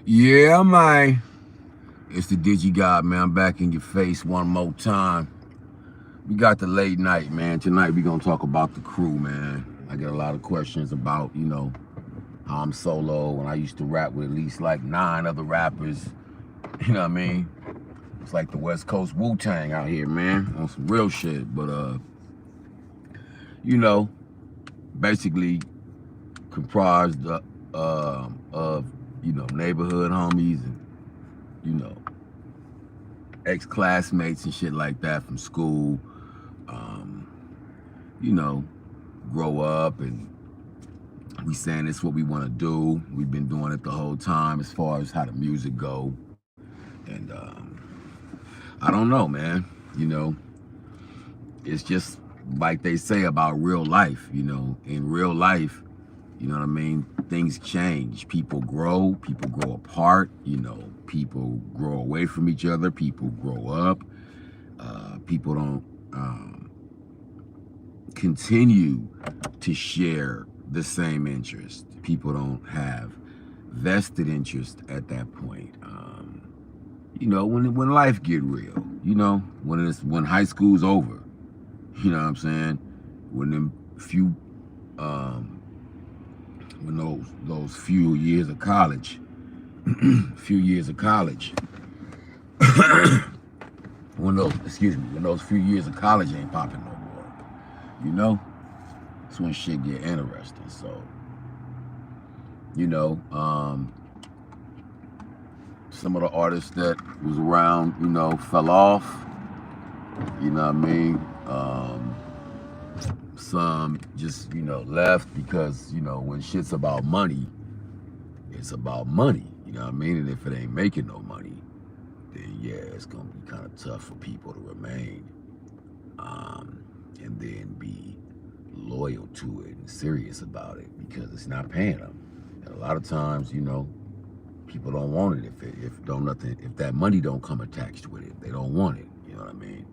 Yeah, man. It's the Digi God, man. I'm back in your face one more time. We got the late night, man. Tonight we gonna talk about the crew, man. I get a lot of questions about, how I'm solo and I used to rap with at least like 9 other rappers. You know what I mean? It's like the West Coast Wu-Tang out here, man. On some real shit. But you know, basically comprised of, neighborhood homies and, you know, ex-classmates and shit like that from school. Um, you know, grow up and we saying it's what we want to do. We've been doing it the whole time as far as how the music go. And I don't know, man. You know, it's just like they say about real life. In real life, you know what I mean? Things change. People grow apart, people grow away from each other, people grow up. People don't continue to share the same interest. People don't have vested interest at that point. When life get real, when high school's over, you know what I'm saying? When them few when those few years of college, few years of college, when those few years of college ain't popping no more, that's when shit get interesting. So, you know, some of the artists that was around, fell off. You know what I mean? Some just, left because, when shit's about money, it's about money. You know what I mean? And if it ain't making no money, then yeah, it's gonna be kind of tough for people to remain, and then be loyal to it and serious about it because it's not paying them. And a lot of times, people don't want it if that money don't come attached with it. They don't want it. You know what I mean?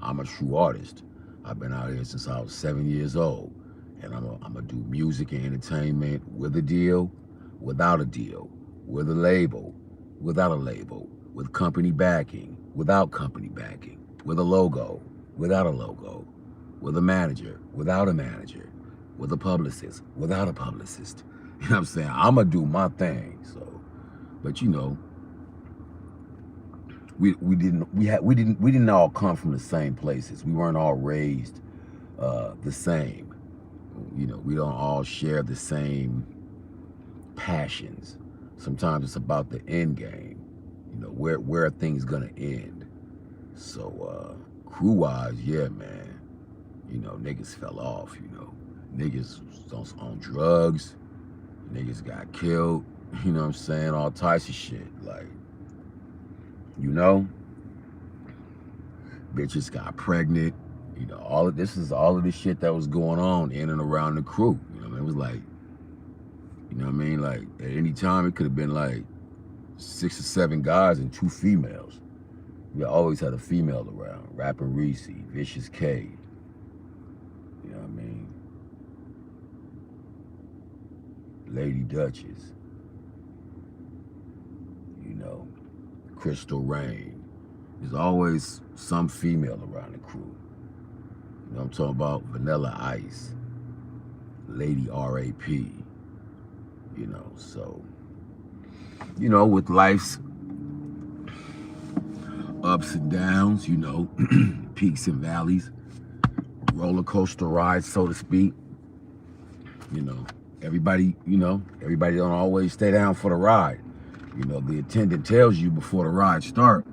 I'm a true artist. I've been out here since I was 7 years old, and I'm gonna do music and entertainment with a deal, without a deal, with a label, without a label, with company backing, without company backing, with a logo, without a logo, with a manager, without a manager, with a publicist, without a publicist. You know what I'm saying? I'm gonna do my thing. So, but we didn't all come from the same places. We weren't all raised the same. We don't all share the same passions. Sometimes it's about the end game. Where are things gonna end? So crew wise, yeah, man. Niggas fell off. Niggas was on drugs. Niggas got killed. You know what I'm saying? All types of shit. Like, bitches got pregnant. All of this shit that was going on in and around the crew. It was like, like at any time it could have been like 6 or 7 guys and 2 females. We always had a female around. Rapping Reese, Vicious K. You know what I mean? Lady Duchess. Crystal Rain. There's always some female around the crew. I'm talking about Vanilla Ice, Lady R.A.P. So, with life's ups and downs, peaks and valleys, roller coaster rides, so to speak. Everybody don't always stay down for the ride. The attendant tells you before the ride starts.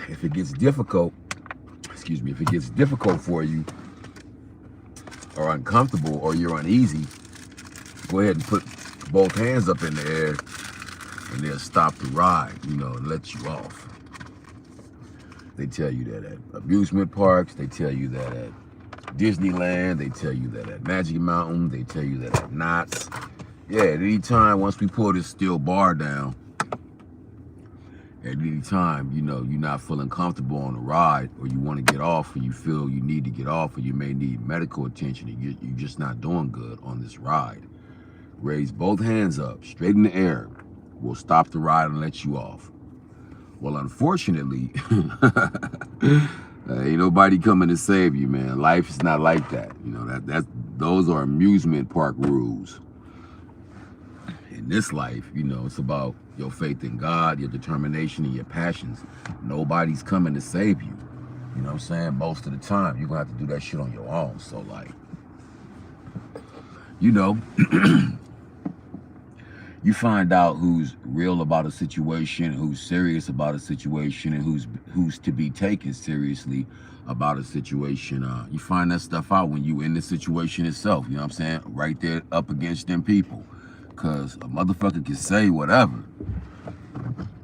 If it gets difficult, if it gets difficult for you, or uncomfortable, or you're uneasy, go ahead and put both hands up in the air, and they'll stop the ride, and let you off. They tell you that at amusement parks, they tell you that at Disneyland, they tell you that at Magic Mountain, they tell you that at Knott's. Yeah, at any time, once we pull this steel bar down, At any time, you know, you're not feeling comfortable on the ride, or you want to get off, or you feel you need to get off, or you may need medical attention, and you're just not doing good on this ride, raise both hands up, straight in the air. We'll stop the ride and let you off. Well, unfortunately, ain't nobody coming to save you, man. Life is not like that. You know, those are amusement park rules. In this life, you know, it's about your faith in God, your determination, and your passions. Nobody's coming to save you. You know what I'm saying? Most of the time, you're going to have to do that shit on your own. So, like, you know, you find out who's real about a situation, who's serious about a situation, and who's to be taken seriously about a situation. You find that stuff out when you in the situation itself. You know what I'm saying? Right there up against them people. Because a motherfucker can say whatever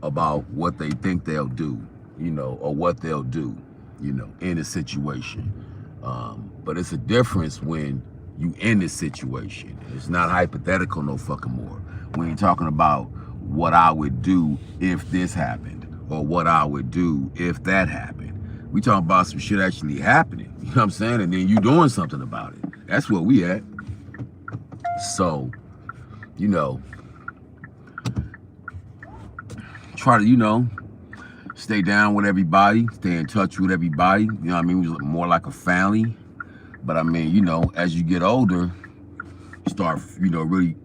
about what they think they'll do, you know, or what they'll do, you know, in a situation. But it's a difference when you in this situation. It's not hypothetical no fucking more. We ain't talking about what I would do if this happened, or what I would do if that happened. We talking about some shit actually happening, you know what I'm saying? And then you doing something about it. That's where we at. So, you know, try to, you know, stay down with everybody, stay in touch with everybody. You know what I mean? We was more like a family. But I mean, you know, as you get older, start, you know, really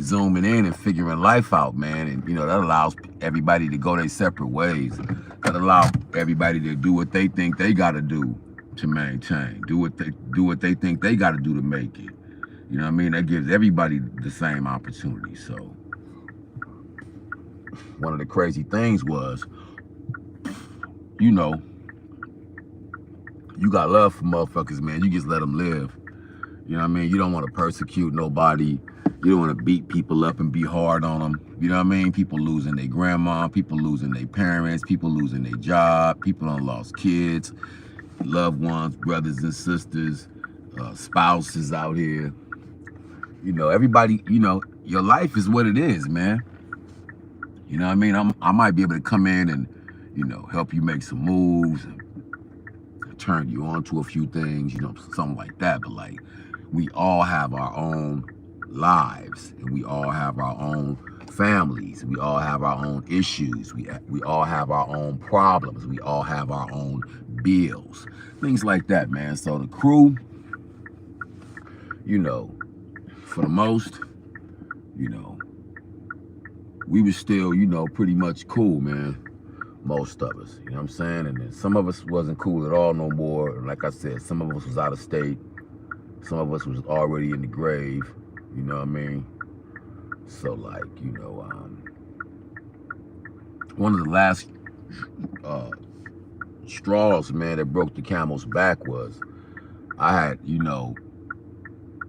zooming in and figuring life out, man. And, you know, that allows everybody to go their separate ways. That allows everybody to do what they think they got to do to maintain. Do what they think they got to do to make it. You know what I mean? That gives everybody the same opportunity. So one of the crazy things was, you know, you got love for motherfuckers, man. You just let them live. You know what I mean? You don't want to persecute nobody. You don't want to beat people up and be hard on them. You know what I mean? People losing their grandma, people losing their parents, people losing their job, people done lost kids, loved ones, brothers and sisters, spouses out here. You know, everybody, you know, your life is what it is, man. You know what I mean? I might be able to come in and, you know, help you make some moves, and turn you on to a few things, you know, something like that. But like, we all have our own lives, and we all have our own families. We all have our own issues. We all have our own problems. We all have our own bills, things like that, man. So the crew, you know, for the most, you know, we was still, you know, pretty much cool, man. Most of us, you know what I'm saying? And then some of us wasn't cool at all no more. And like I said, some of us was out of state. Some of us was already in the grave, you know what I mean? So like, you know, one of the last straws, man, that broke the camel's back was I had, you know,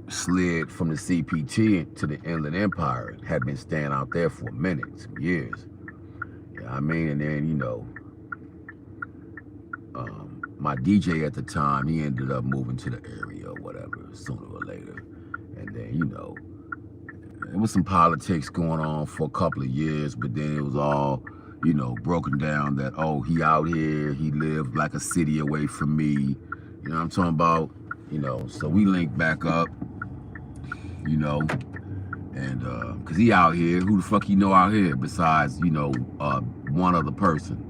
slid from the CPT to the Inland Empire. Had been staying out there for a minute, some years. You know what I mean? And then, you know, my DJ at the time, he ended up moving to the area or whatever, sooner or later. And then, you know, there was some politics going on for a couple of years, but then it was all, you know, broken down that, oh, he out here, he lived like a city away from me. You know what I'm talking about? You know, so we linked back up, you know, and cause he out here, who the fuck he know out here besides, you know, one other person.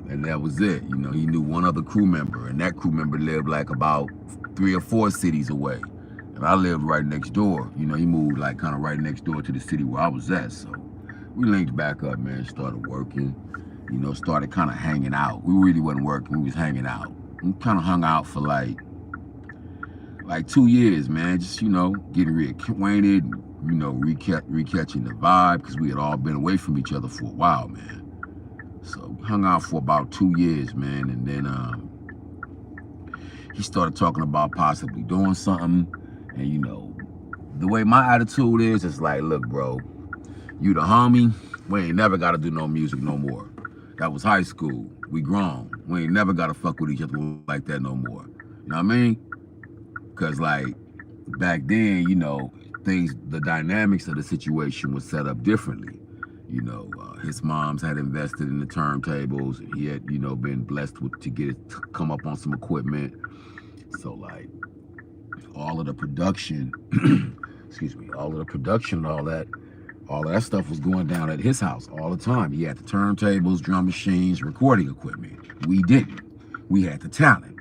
And that was it. You know, he knew one other crew member, and that crew member lived like about 3 or 4 cities away. And I lived right next door. You know, he moved like kind of right next door to the city where I was at. So we linked back up, man, started working, you know, started kind of hanging out. We really wasn't working, we was hanging out. We kind of hung out for like 2 years, man, just, you know, getting reacquainted, you know, recatching the vibe, because we had all been away from each other for a while, man. So we hung out for about 2 years, man, and then he started talking about possibly doing something. And, you know, the way my attitude is, it's like, look, bro, you the homie, we ain't never got to do no music no more. That was high school. We grown. We ain't never got to fuck with each other like that no more. You know what I mean? Because, like, back then, you know, the dynamics of the situation was set up differently. His mom's had invested in the turntables, and he had, been blessed to get it to come up on some equipment. So like all of the production, excuse me, all of the production and all of that stuff was going down at his house all the time. He had the turntables, drum machines, recording equipment. We didn't. We had the talent.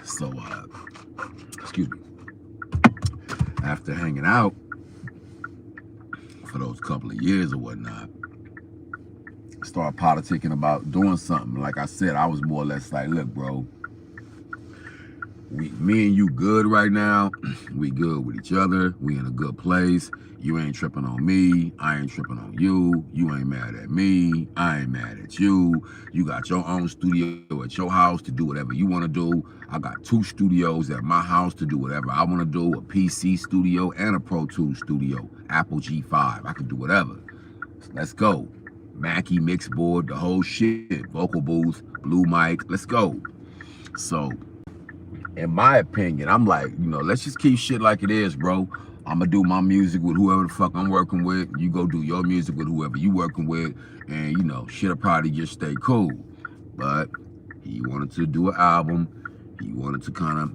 So, excuse me, after hanging out for those couple of years or whatnot, started politicking about doing something. Like I said, I was more or less like, look, bro, me and you good right now. We good with each other. We in a good place. You ain't tripping on me. I ain't tripping on you. You ain't mad at me. I ain't mad at you. You got your own studio at your house to do whatever you want to do. I got 2 studios at my house to do whatever I want to do. A PC studio and a Pro Tools studio. Apple G5. I can do whatever. Let's go. Mackie mix board, the whole shit. Vocal booth, blue mic. Let's go. So, in my opinion, I'm like, let's just keep shit like it is, bro. I'm gonna do my music with whoever the fuck I'm working with. You go do your music with whoever you working with, and shit'll probably just stay cool. But he wanted to do an album. He wanted to kind of,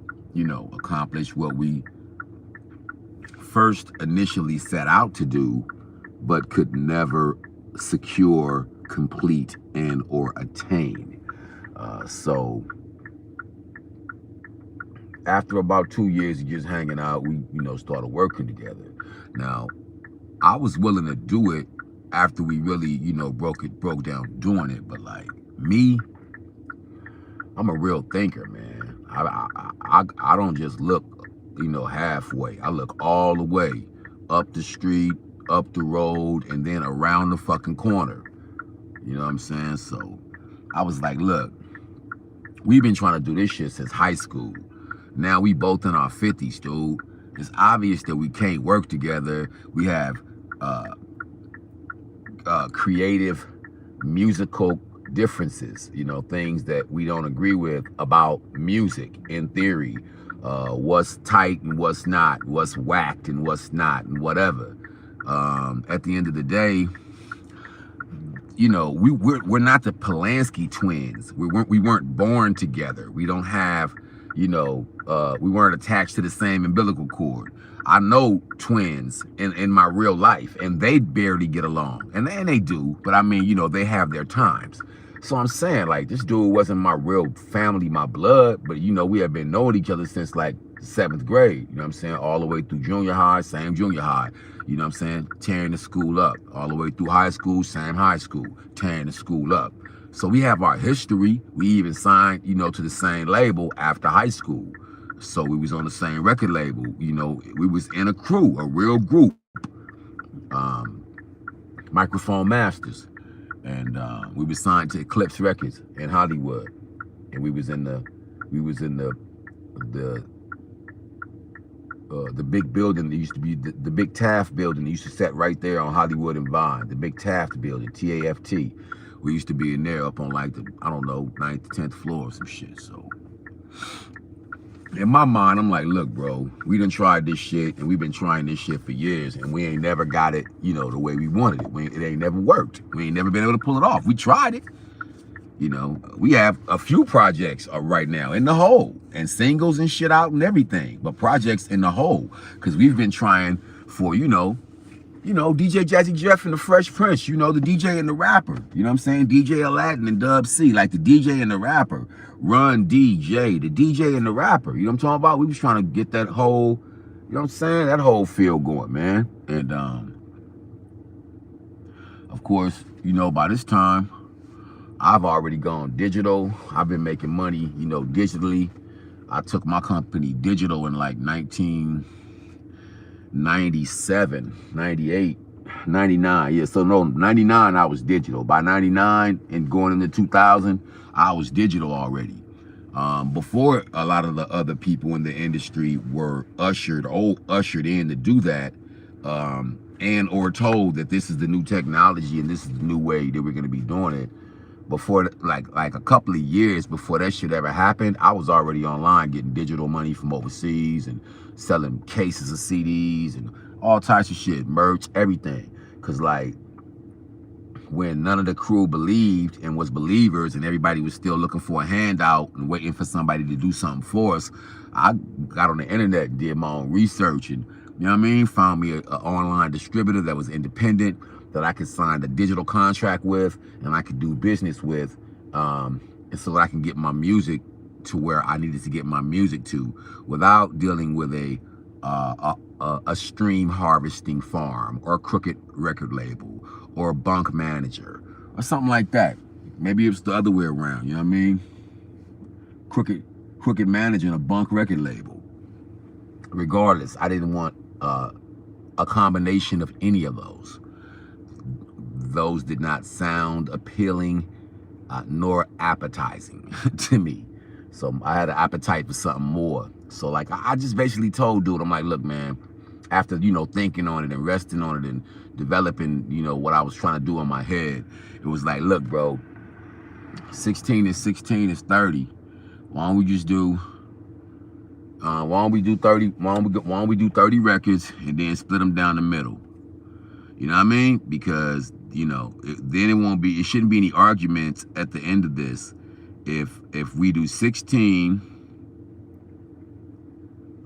accomplish what we first initially set out to do, but could never secure, complete, and or attain. So after about 2 years of just hanging out, we, started working together. Now, I was willing to do it after we really, broke down doing it. But like me, I'm a real thinker, man. I don't just look, halfway. I look all the way up the street, up the road, and then around the fucking corner. You know what I'm saying? So I was like, look, we've been trying to do this shit since high school. Now we both in our 50s, dude. It's obvious that we can't work together. We have creative, musical differences, things that we don't agree with about music in theory. What's tight and what's not, what's whacked and what's not, and whatever. At the end of the day, we're not the Polanski twins. We weren't born together. We don't have, we weren't attached to the same umbilical cord. I know twins in my real life, and they barely get along, and they do. But I mean, they have their times. So I'm saying, like, this dude wasn't my real family, my blood, but we have been knowing each other since like 7th grade. You know what I'm saying? All the way through junior high, same junior high. You know what I'm saying? Tearing the school up. All the way through high school, same high school. Tearing the school up. So we have our history. We even signed, to the same label after high school. So we was on the same record label. We was in a crew, a real group. Microphone Masters. And we was signed to Eclipse Records in Hollywood. And we was in the big building that used to be the big Taft building that used to set right there on Hollywood and Vine, the big Taft building, TAFT. We used to be in there up on like the, 9th to 10th floor or some shit. So in my mind, I'm like, look, bro, we done tried this shit, and we've been trying this shit for years, and we ain't never got it, the way we wanted it. It ain't never worked. We ain't never been able to pull it off. We tried it. We have a few projects right now in the hole, and singles and shit out and everything, but projects in the hole, because we've been trying for, DJ Jazzy Jeff and the Fresh Prince, the DJ and the rapper, you know what I'm saying? DJ Aladdin and Dub C, like the DJ and the rapper, Run DJ, the DJ and the rapper, you know what I'm talking about? We was trying to get that whole, that whole feel going, man. And, of course, by this time, I've already gone digital. I've been making money, digitally. I took my company digital in like 1997, 98, 99. Yeah, so no, 99 I was digital. By 99 and going into 2000, I was digital already. Before a lot of the other people in the industry were ushered in to do that, and or told that this is the new technology and this is the new way that we're going to be doing it. before, like a couple of years before that shit ever happened, I was already online getting digital money from overseas and selling cases of CDs and all types of shit, merch, everything. Cause like when none of the crew believed and was believers and everybody was still looking for a handout and waiting for somebody to do something for us, I got on the internet and did my own research and, you know what I mean, found me an online distributor that was independent, that I could sign a digital contract with and I could do business with, and so that I can get my music to where I needed to get my music to without dealing with a stream harvesting farm or a crooked record label or a bunk manager or something like that. Maybe it's the other way around, you know what I mean? Crooked manager and a bunk record label. Regardless, I didn't want a combination of any of those. Those did not sound appealing nor appetizing to me. So I had an appetite for something more. So like I just basically told dude, I'm like, look, man, after, you know, thinking on it and resting on it and developing, you know, what I was trying to do in my head, it was like, look, bro, 16 is 16 is 30. Why don't we just do why don't we do 30 records and then split them down the middle? You know what I mean? Because, you know, then it shouldn't be any arguments at the end of this. If we do 16,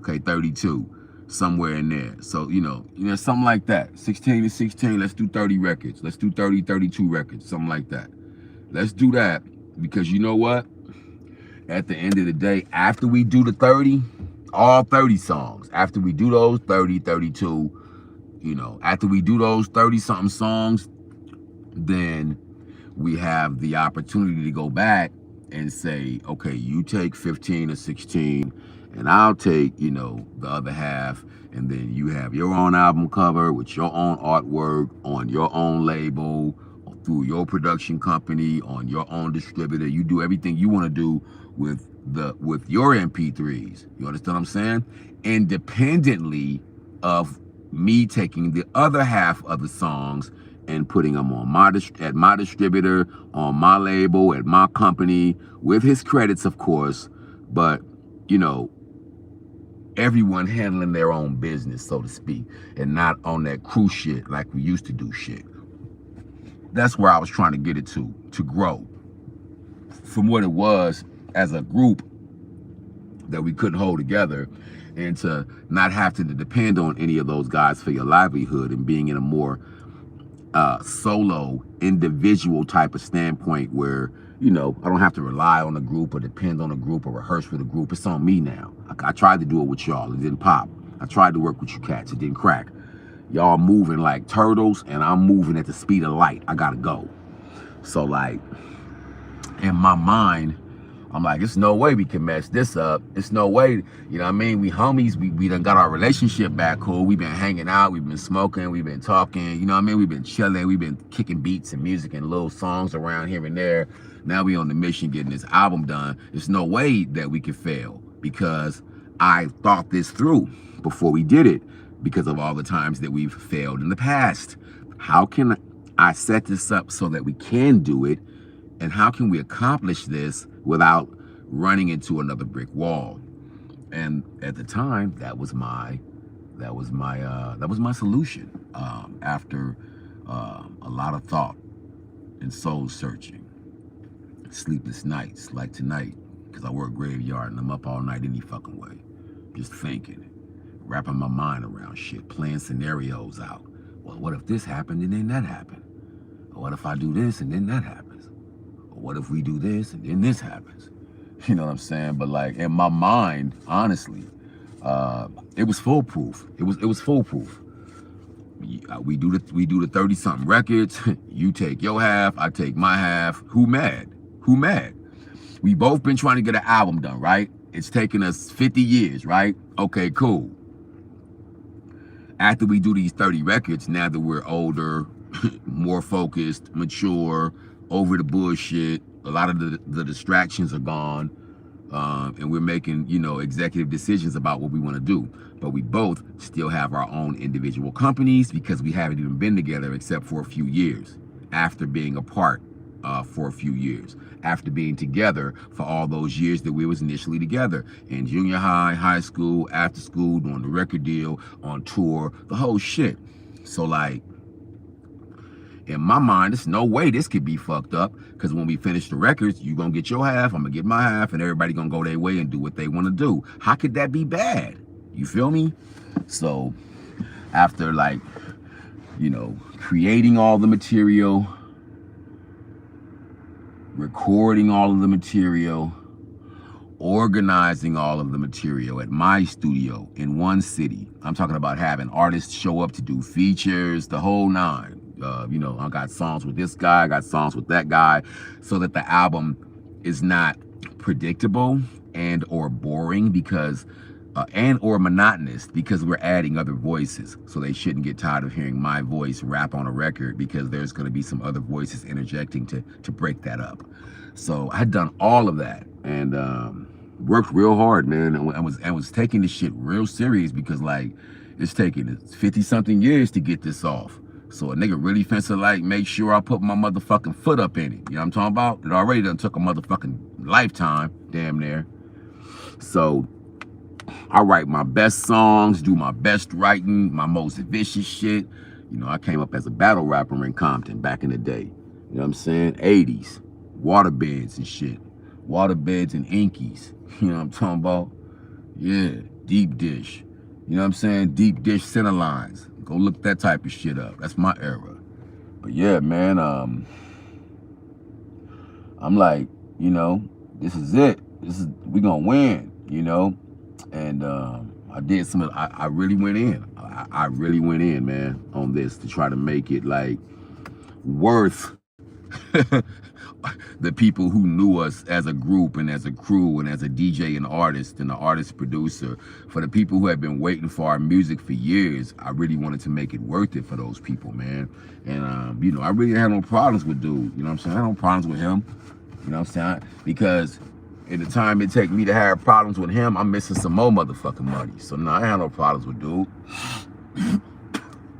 okay, 32, somewhere in there. So, you know, something like that. 16 to 16, let's do 30 records. Let's do 32 records, something like that. Let's do that because you know what? At the end of the day, after we do the 30, all 30 songs, after we do those 30, 32, you know, after we do those 30-something songs, then we have the opportunity to go back and say, okay, you take 15 or 16 and I'll take, you know, the other half, and then you have your own album cover with your own artwork on your own label, through your production company, on your own distributor. You do everything you want to do with your MP3s. You understand what I'm saying? Independently of me taking the other half of the songs and putting them on at my distributor, on my label, at my company, with his credits, of course, but, you know, everyone handling their own business, so to speak, and not on that crew shit like we used to do shit. That's where I was trying to get it to grow from what it was as a group that we couldn't hold together, and to not have to depend on any of those guys for your livelihood, and being in a more solo, individual type of standpoint where, you know, I don't have to rely on a group or depend on a group or rehearse with a group. It's on me now. I tried to do it with y'all. It didn't pop. I tried to work with you cats. It didn't crack. Y'all moving like turtles and I'm moving at the speed of light. I gotta go. So like, in my mind, I'm like, there's no way we can mess this up. It's no way, you know what I mean? We homies, we done got our relationship back cool. We've been hanging out, we've been smoking, we've been talking, you know what I mean? We've been chilling, we've been kicking beats and music and little songs around here and there. Now we on the mission getting this album done. There's no way that we could fail because I thought this through before we did it because of all the times that we've failed in the past. How can I set this up so that we can do it? And how can we accomplish this without running into another brick wall? And at the time, that was my solution. After a lot of thought and soul searching, sleepless nights like tonight, because I work graveyard and I'm up all night any fucking way, just thinking, wrapping my mind around shit, playing scenarios out. Well, what if this happened and then that happened? Or what if I do this and then that happens? What if we do this and then this happens? You know what I'm saying? But like in my mind, honestly, it was foolproof. It was foolproof. We do the 30-something records. You take your half, I take my half. Who mad? Who mad? We both been trying to get an album done, right? It's taken us 50 years, right? Okay, cool. After we do these 30 records, now that we're older, more focused, mature, over the bullshit, a lot of the distractions are gone, and we're making, you know, executive decisions about what we want to do. But we both still have our own individual companies because we haven't even been together except for a few years after being apart for a few years after being together for all those years that we was initially together in junior high, high school, after school, doing the record deal, on tour, the whole shit. So like, in my mind, there's no way this could be fucked up, because when we finish the records, you gonna get your half, I'm gonna get my half, and everybody gonna go their way and do what they want to do. How could that be bad? You feel me? So after, like, you know, creating all the material, recording all of the material, organizing all of the material at my studio in one city. I'm talking about having artists show up to do features, the whole nine. You know, I got songs with this guy, I got songs with that guy, so that the album is not predictable and or boring, because and or monotonous, because we're adding other voices. So they shouldn't get tired of hearing my voice rap on a record, because there's going to be some other voices interjecting to break that up. So I had done all of that, and worked real hard, man. And was taking this shit real serious, because like, it's taking 50-something years to get this off. So a nigga really finna like make sure I put my motherfucking foot up in it. You know what I'm talking about? It already done took a motherfucking lifetime, damn near. So I write my best songs, do my best writing, my most vicious shit. You know, I came up as a battle rapper in Compton back in the day. You know what I'm saying? 80s, waterbeds and shit. Waterbeds and Inkies. You know what I'm talking about? Yeah, deep dish. You know what I'm saying? Deep dish center lines. Go look that type of shit up. That's my era. But yeah, man, I'm like, you know, this is it. We gonna win, you know? And I did some, I really went in. I really went in, man, on this to try to make it like worth the people who knew us as a group and as a crew and as a DJ and artist and an artist producer. For the people who had been waiting for our music for years, I really wanted to make it worth it for those people, man. And, you know, I really had no problems with dude. You know what I'm saying? I had no problems with him. You know what I'm saying? Because in the time it take me to have problems with him, I'm missing some more motherfucking money. So, no, I had no problems with dude.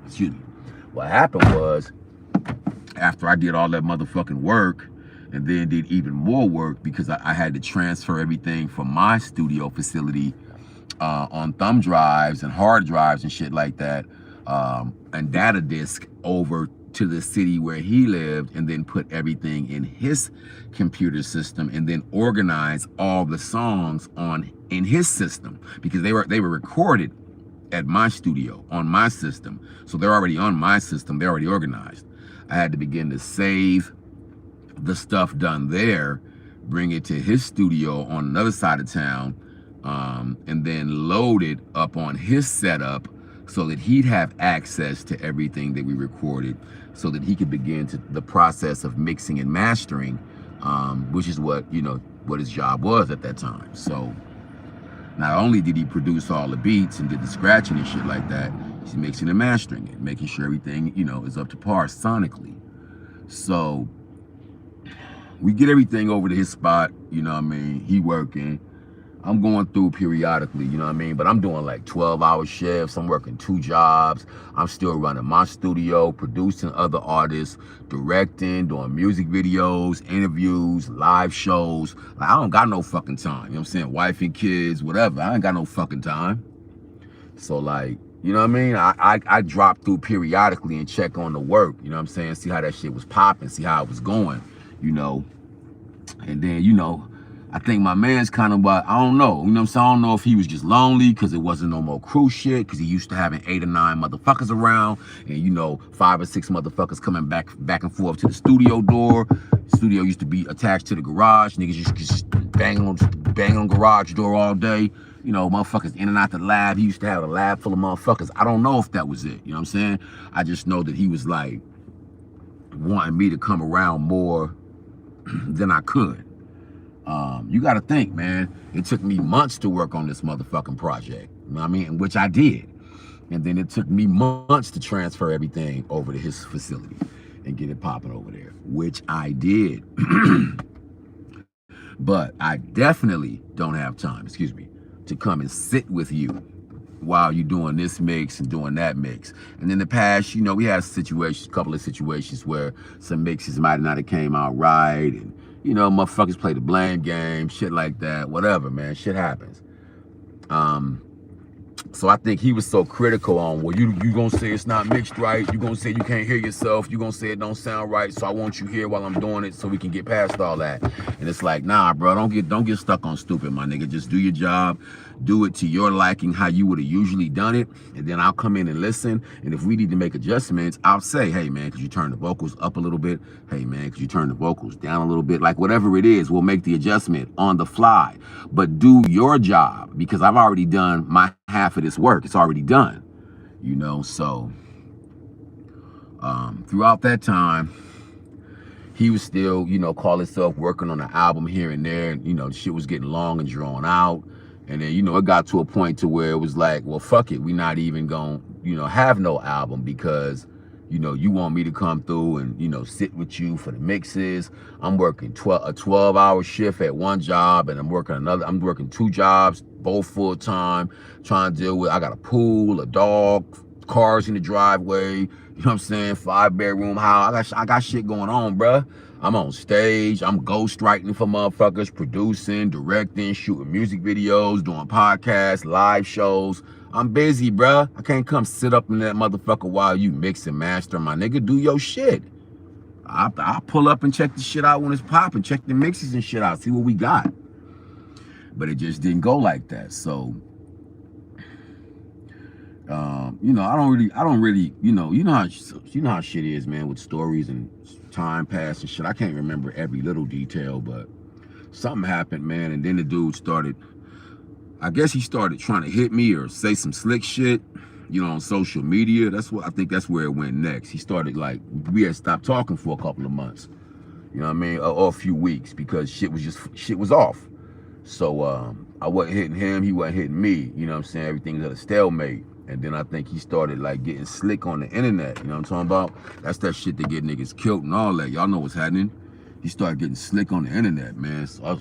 Excuse me. What happened was, after I did all that motherfucking work, and then did even more work, because I had to transfer everything from my studio facility on thumb drives and hard drives and shit like that, and data disk over to the city where he lived, and then put everything in his computer system, and then organize all the songs in his system, because they were recorded at my studio on my system. So they're already on my system, they're already organized. I had to begin to save the stuff done there, bring it to his studio on another side of town, and then load it up on his setup, so that he'd have access to everything that we recorded, so that he could begin the process of mixing and mastering, which is what, you know, what his job was at that time. So not only did he produce all the beats and did the scratching and shit like that, he's mixing and mastering it, making sure everything, you know, is up to par sonically. So we get everything over to his spot, you know what I mean? He working. I'm going through periodically, you know what I mean? But I'm doing like 12-hour shifts. I'm working 2 jobs. I'm still running my studio, producing other artists, directing, doing music videos, interviews, live shows. Like, I don't got no fucking time. You know what I'm saying? Wife and kids, whatever. I ain't got no fucking time. So like, you know what I mean? I drop through periodically and check on the work, you know what I'm saying? See how that shit was popping, see how it was going, you know? And then, you know, I think my man's kind of, I don't know, you know what I'm saying? I don't know if he was just lonely because it wasn't no more crew shit, because he used to having 8 or 9 motherfuckers around, and, you know, 5 or 6 motherfuckers coming back and forth to the studio door. The studio used to be attached to the garage. Niggas used to just bang on garage door all day. You know, motherfuckers in and out the lab. He used to have a lab full of motherfuckers. I don't know if that was it, you know what I'm saying? I just know that he was like wanting me to come around more than I could. You got to think, man, it took me months to work on this motherfucking project, you know what I mean? Which I did. And then it took me months to transfer everything over to his facility and get it popping over there, which I did. But I definitely don't have time, excuse me, to come and sit with you while you doing this mix and doing that mix. And in the past, you know, we had situations, a couple of situations where some mixes might not have came out right, and you know, motherfuckers play the blame game, shit like that, whatever, man, shit happens. So I think he was so critical on, well, you gonna say it's not mixed right, you gonna say you can't hear yourself, you gonna say it don't sound right, so I want you here while I'm doing it so we can get past all that. And it's like, nah, bro, don't get stuck on stupid, my nigga. Just do your job, do it to your liking, how you would have usually done it, and then I'll come in and listen. And if we need to make adjustments, I'll say, hey man, could you turn the vocals up a little bit? Hey man, could you turn the vocals down a little bit? Like whatever it is, we'll make the adjustment on the fly. But do your job, because I've already done my half of this work. It's already done, you know. So throughout that time, he was still, you know, call himself working on an album here and there. You know, the shit was getting long and drawn out. And then, you know, it got to a point to where it was like, well, fuck it. We not even gonna, you know, have no album because, you know, you want me to come through and, you know, sit with you for the mixes. I'm working a 12-hour shift at one job, and I'm working 2 jobs, both full time, trying to deal with, I got a pool, a dog, cars in the driveway, you know what I'm saying, 5-bedroom house. I got shit going on, bruh. I'm on stage, I'm ghostwriting for motherfuckers, producing, directing, shooting music videos, doing podcasts, live shows. I'm busy, bruh. I can't come sit up in that motherfucker while you mix and master, my nigga. Do your shit. I'll pull up and check the shit out when it's popping, check the mixes and shit out, see what we got. But it just didn't go like that. So, you know, I don't really, you know how shit is, man, with stories and time pass and shit. I can't remember every little detail, but something happened, man, and then the dude started, I guess he started trying to hit me or say some slick shit, you know, on social media. I think that's where it went next. He started, like, we had stopped talking for a couple of months, you know what I mean, or a few weeks, because shit was off. So I wasn't hitting him, he wasn't hitting me, you know what I'm saying? Everything was at a stalemate. And then I think he started like getting slick on the internet, you know what I'm talking about? That's that shit that get niggas killed and all that. Y'all know what's happening. He started getting slick on the internet, man. So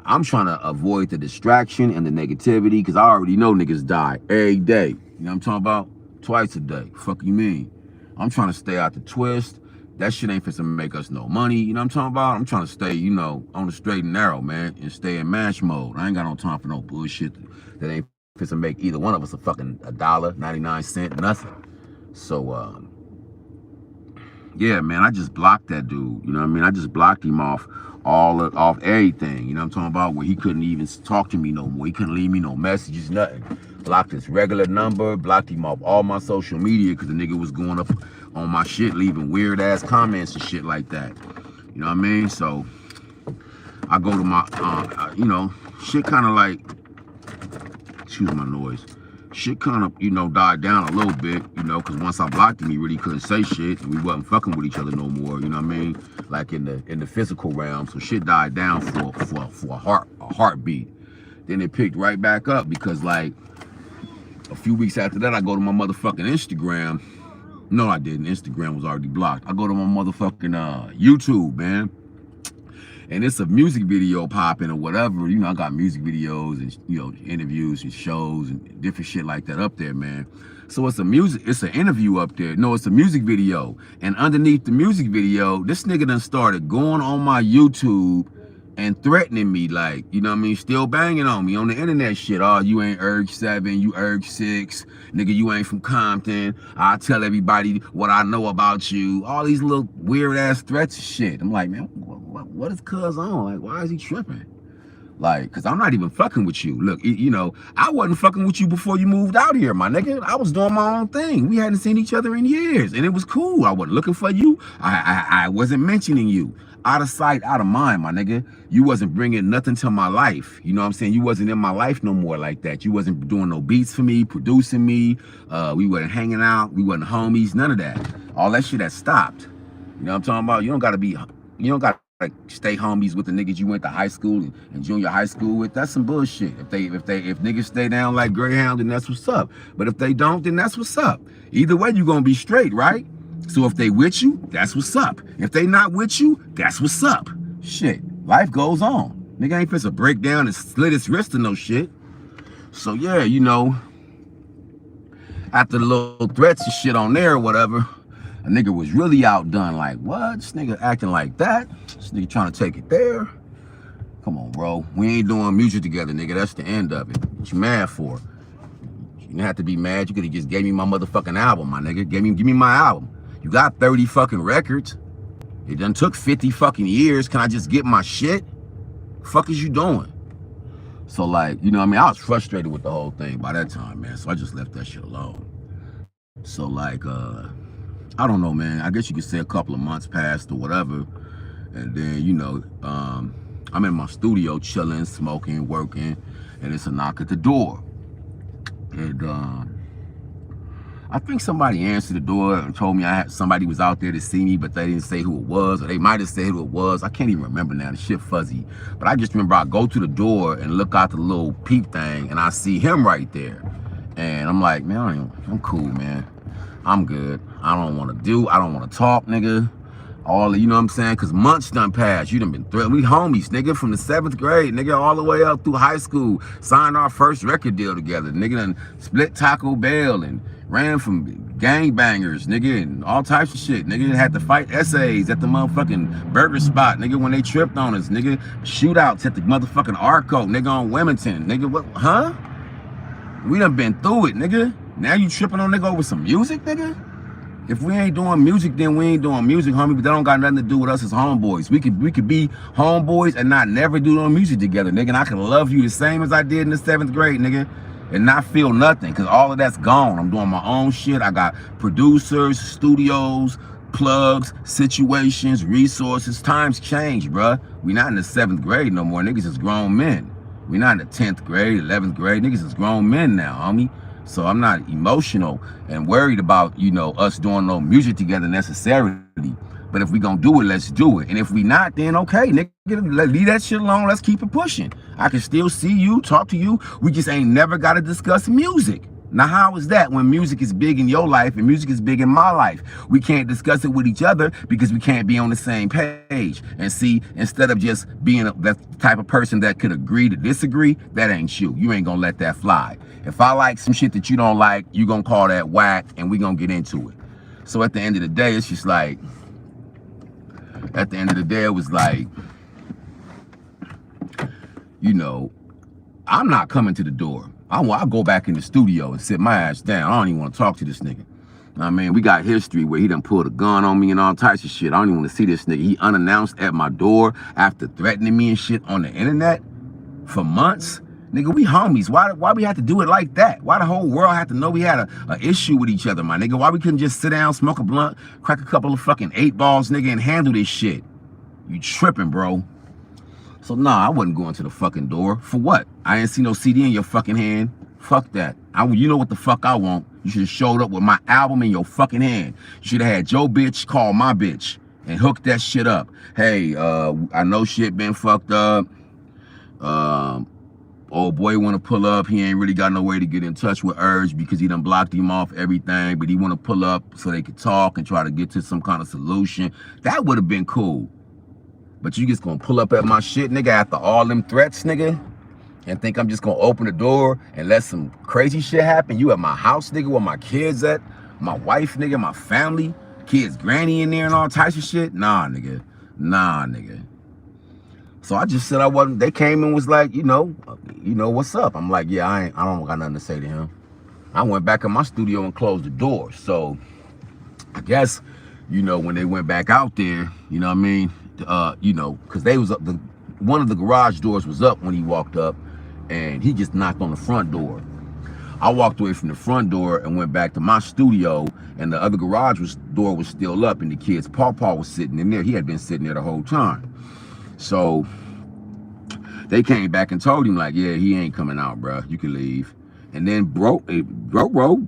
I'm trying to avoid the distraction and the negativity, because I already know niggas die every day. You know what I'm talking about? Twice a day. Fuck you mean? I'm trying to stay out the twist. That shit ain't finna make us no money. You know what I'm talking about? I'm trying to stay, you know, on the straight and narrow, man, and stay in mash mode. I ain't got no time for no bullshit that ain't finna make either one of us a fucking $1.99, nothing. So, yeah, man, I just blocked that dude. You know what I mean? I just blocked him off off everything. You know what I'm talking about? Where he couldn't even talk to me no more. He couldn't leave me no messages, nothing. Blocked his regular number, blocked him off all my social media, because the nigga was going up on my shit, leaving weird ass comments and shit like that. You know what I mean? So I go to my, you know, shit kind of like, excuse my noise. Shit kind of, you know, died down a little bit, you know, because once I blocked him, he really couldn't say shit, and we wasn't fucking with each other no more, you know what I mean? Like in the physical realm. So shit died down for a heartbeat. Then it picked right back up, because like a few weeks after that, I go to my motherfucking Instagram. No, I didn't. Instagram was already blocked. I go to my motherfucking YouTube, man. And it's a music video popping or whatever. You know, I got music videos and, you know, interviews and shows and different shit like that up there, man. So it's an interview up there. No, it's a music video. And underneath the music video, this nigga done started going on my YouTube and threatening me, like, you know what I mean, still banging on me on the internet shit. Oh, you ain't TheUrg7, you TheUrg6, nigga, you ain't from Compton. I tell everybody what I know about you. All these little weird ass threats and shit. I'm like, man, what is cuz on? Like, why is he tripping? Like, cause I'm not even fucking with you. Look, you know, I wasn't fucking with you before you moved out here, my nigga. I was doing my own thing. We hadn't seen each other in years, and it was cool. I wasn't looking for you. I wasn't mentioning you. Out of sight, out of mind, my nigga. You wasn't bringing nothing to my life. You know what I'm saying? You wasn't in my life no more like that. You wasn't doing no beats for me, producing me. We wasn't hanging out. We wasn't homies. None of that. All that shit has stopped. You know what I'm talking about? You don't gotta stay homies with the niggas you went to high school and junior high school with. That's some bullshit. If niggas stay down like Greyhound, then that's what's up. But if they don't, then that's what's up. Either way, you gonna be straight, right? So if they with you, that's what's up. If they not with you, that's what's up. Shit, life goes on. Nigga ain't finna break down and slit his wrist or no shit. So yeah, you know, after the little threats and shit on there or whatever, a nigga was really outdone. Like, what? This nigga acting like that? This nigga trying to take it there? Come on, bro. We ain't doing music together, nigga. That's the end of it. What you mad for? You didn't have to be mad. You could have just gave me my motherfucking album, my nigga. Give me my album. You got 30 fucking records. It done took 50 fucking years. Can I just get my shit? Fuck is you doing? So like, you know what I mean? I was frustrated with the whole thing by that time, man. So I just left that shit alone. So like, I don't know, man. I guess you could say a couple of months passed or whatever. And then, you know, I'm in my studio chilling, smoking, working, and it's a knock at the door. And I think somebody answered the door and told me somebody was out there to see me, but they didn't say who it was, or they might have said who it was. I can't even remember now. The shit fuzzy. But I just remember I go to the door and look out the little peep thing, and I see him right there. And I'm like, man, I'm cool, man. I'm good. I don't want to talk, nigga. All, you know what I'm saying? Because months done passed. You done been threatened. We homies, nigga, from the 7th grade, nigga, all the way up through high school. Signed our first record deal together. Nigga done split Taco Bell and ran from gangbangers, nigga, and all types of shit. Nigga had to fight essays at the motherfucking burger spot, nigga, when they tripped on us, nigga. Shootouts at the motherfucking Arco, nigga, on Wilmington. Nigga, what, huh? We done been through it, nigga. Now you tripping on nigga over some music, nigga? If we ain't doing music, then we ain't doing music, homie. But that don't got nothing to do with us as homeboys. We could be homeboys and not never do no music together, nigga. And I can love you the same as I did in the 7th grade, nigga, and not feel nothing, because all of that's gone. I'm doing my own shit. I got producers, studios, plugs, situations, resources. Times change, bruh. We not in the 7th grade no more. Niggas is grown men. We not in the 10th grade, 11th grade. Niggas is grown men now, homie. So I'm not emotional and worried about, you know, us doing no music together necessarily. But if we gonna do it, let's do it. And if we not, then okay, nigga, leave that shit alone. Let's keep it pushing. I can still see you, talk to you. We just ain't never gotta discuss music. Now, how is that when music is big in your life and music is big in my life? We can't discuss it with each other because we can't be on the same page. And see, instead of just being that type of person that could agree to disagree, that ain't you. You ain't gonna let that fly. If I like some shit that you don't like, you gonna call that whack and we gonna get into it. So at the end of the day, it's just like, at the end of the day, it was like, you know, I'm not coming to the door. I'll go back in the studio and sit my ass down. I don't even want to talk to this nigga. I mean, we got history where he done pulled a gun on me and all types of shit. I don't even want to see this nigga. He unannounced at my door after threatening me and shit on the internet for months. Nigga, we homies. Why we had to do it like that? Why the whole world had to know we had a issue with each other, my nigga? Why we couldn't just sit down, smoke a blunt, crack a couple of fucking 8 balls, nigga, and handle this shit? You tripping, bro. So nah, I wasn't going to the fucking door. For what? I ain't see no CD in your fucking hand. Fuck that. You know what the fuck I want. You should have showed up with my album in your fucking hand. You should have had your bitch call my bitch and hook that shit up. Hey, I know shit been fucked up. Old boy want to pull up. He ain't really got no way to get in touch with TheUrg because he done blocked him off everything. But he want to pull up so they could talk and try to get to some kind of solution. That would have been cool. But you just gonna pull up at my shit, nigga, after all them threats, nigga, and think I'm just gonna open the door and let some crazy shit happen? You at my house, nigga, where my kids at, my wife, nigga, my family, kids, granny in there and all types of shit? Nah, nigga. Nah, nigga. So I just said I wasn't. They came and was like, you know, what's up? I'm like, yeah, I don't got nothing to say to him. I went back in my studio and closed the door. So I guess, you know, when they went back out there, you know what I mean? You know, because they was up, one of the garage doors was up when he walked up, and he just knocked on the front door. I walked away from the front door and went back to my studio, and the other garage door was still up, and the kid's pawpaw was sitting in there. He had been sitting there the whole time. So they came back and told him, like, yeah, he ain't coming out, bro. You can leave. And then bro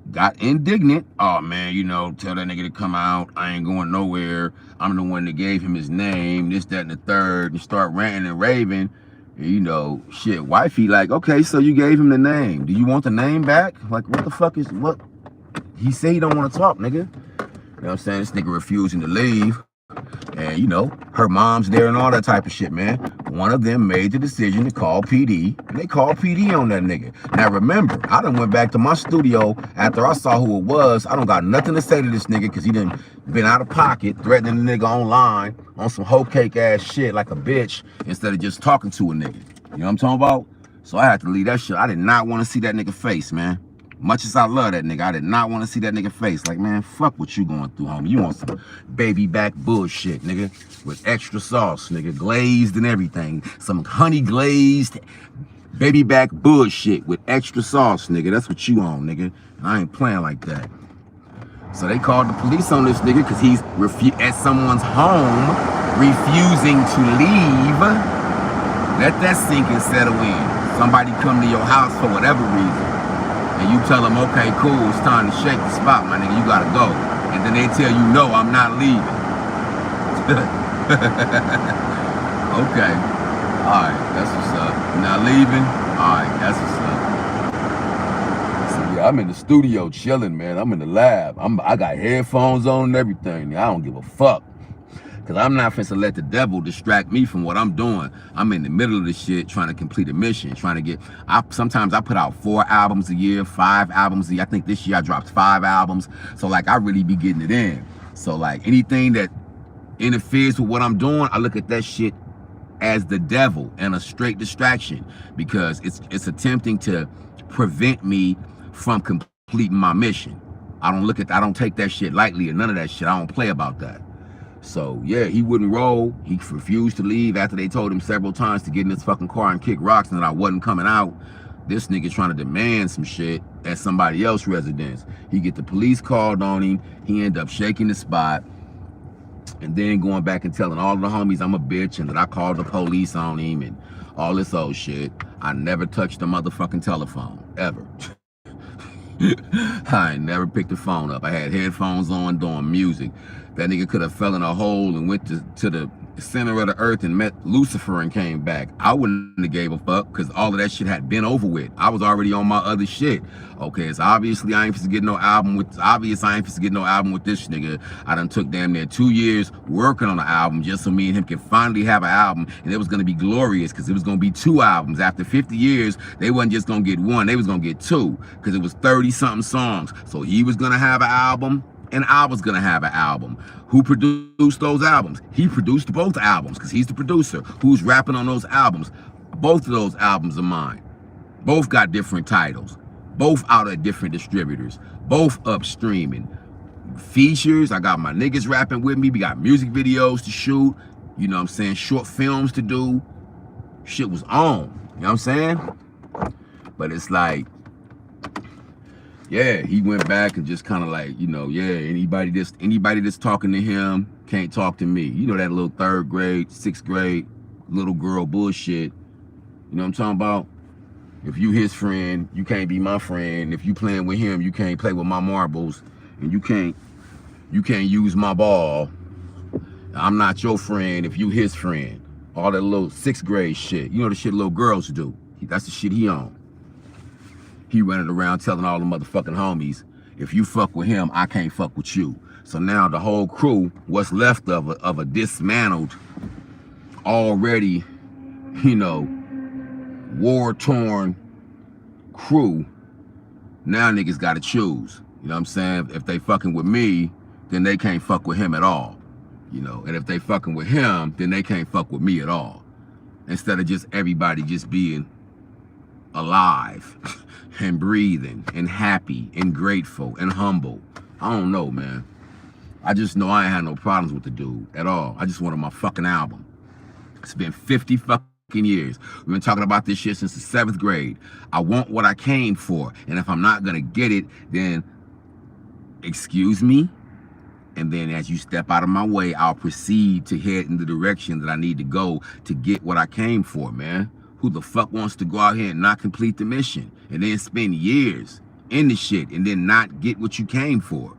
got indignant. Oh, man, you know, tell that nigga to come out. I ain't going nowhere. I'm the one that gave him his name, this, that, and the third, and start ranting and raving. And, you know, shit, wifey, like, okay, so you gave him the name. Do you want the name back? Like, what the fuck is, what? He said he don't want to talk, nigga. You know what I'm saying? This nigga refusing to leave. And, you know, her mom's there and all that type of shit, man. one of them made the decision to call PD, and they called PD on that nigga. Now remember, I done went back to my studio after I saw who it was. I don't got nothing to say to this nigga because he done been out of pocket, threatening the nigga online on some hoe cake ass shit like a bitch instead of just talking to a nigga. You know what I'm talking about? So I had to leave that shit. I did not want to see that nigga face, man. Much as I love that nigga, I did not want to see that nigga face. Like, man, fuck what you going through, homie. You want some baby back bullshit, nigga, with extra sauce, nigga, glazed and everything. Some honey glazed baby back bullshit with extra sauce, nigga. That's what you on, nigga. And I ain't playing like that. So they called the police on this nigga because he's at someone's home refusing to leave. Let that sink and settle in. Somebody come to your house for whatever reason. And you tell them, okay, cool, it's time to shake the spot, my nigga, you gotta go. And then they tell you, no, I'm not leaving. Okay, all right, that's what's up. You're not leaving? All right, that's what's up. So yeah, I'm in the studio chilling, man. I'm in the lab. I got headphones on and everything. I don't give a fuck. Because I'm not finna let the devil distract me from what I'm doing. I'm in the middle of the shit trying to complete a mission, trying to get, sometimes I put out 4 albums a year, 5 albums a year. I think this year I dropped 5 albums. So like I really be getting it in. So like anything that interferes with what I'm doing, I look at that shit as the devil and a straight distraction because it's attempting to prevent me from completing my mission. I don't take that shit lightly or none of that shit. I don't play about that. So yeah, he wouldn't roll. He refused to leave after they told him several times to get in his fucking car and kick rocks and that I wasn't coming out. This nigga trying to demand some shit at somebody else's residence. He get the police called on him. He end up shaking the spot and then going back and telling all the homies I'm a bitch and that I called the police on him and all this old shit. I never touched the motherfucking telephone, ever. I ain't never picked the phone up. I had headphones on doing music. That nigga could have fell in a hole and went to the center of the earth and met Lucifer and came back. I wouldn't have gave a fuck because all of that shit had been over with. I was already on my other shit. Okay, it's obviously I ain't supposed to get no album with, I ain't supposed to get no album with this nigga. I done took damn near 2 years working on the album just so me and him could finally have an album, and it was gonna be glorious because it was gonna be 2 albums. After 50 years, they wasn't just gonna get 1, they was gonna get 2 because it was 30-something songs. So he was gonna have an album and I was gonna have an album. Who produced those albums? He produced both albums because he's the producer. Who's rapping on those albums? Both of those albums are mine. Both got different titles. Both out at different distributors. Both up streaming. Features, I got my niggas rapping with me. We got music videos to shoot. You know what I'm saying? Short films to do. Shit was on. You know what I'm saying? But it's like, yeah, he went back and just kind of like, you know, yeah, anybody that's talking to him can't talk to me. You know that little 3rd grade, 6th grade little girl bullshit. You know what I'm talking about? If you his friend, you can't be my friend. If you playing with him, you can't play with my marbles, and you can't use my ball. I'm not your friend if you his friend. All that little 6th grade shit. You know the shit little girls do. That's the shit he on. He running around telling all the motherfucking homies, if you fuck with him, I can't fuck with you. So now the whole crew, what's left of a dismantled, already, you know, war-torn crew, now niggas gotta choose. You know what I'm saying? If they fucking with me, then they can't fuck with him at all. You know, and if they fucking with him, then they can't fuck with me at all. Instead of just everybody just being alive and breathing and happy and grateful and humble. I don't know, man. I just know I ain't had no problems with the dude at all. I just wanted my fucking album. It's been 50 fucking years. We've been talking about this shit since the 7th grade. I want what I came for. And if I'm not gonna get it, then excuse me. And then as you step out of my way, I'll proceed to head in the direction that I need to go to get what I came for, man. Who the fuck wants to go out here and not complete the mission and then spend years in the shit and then not get what you came for?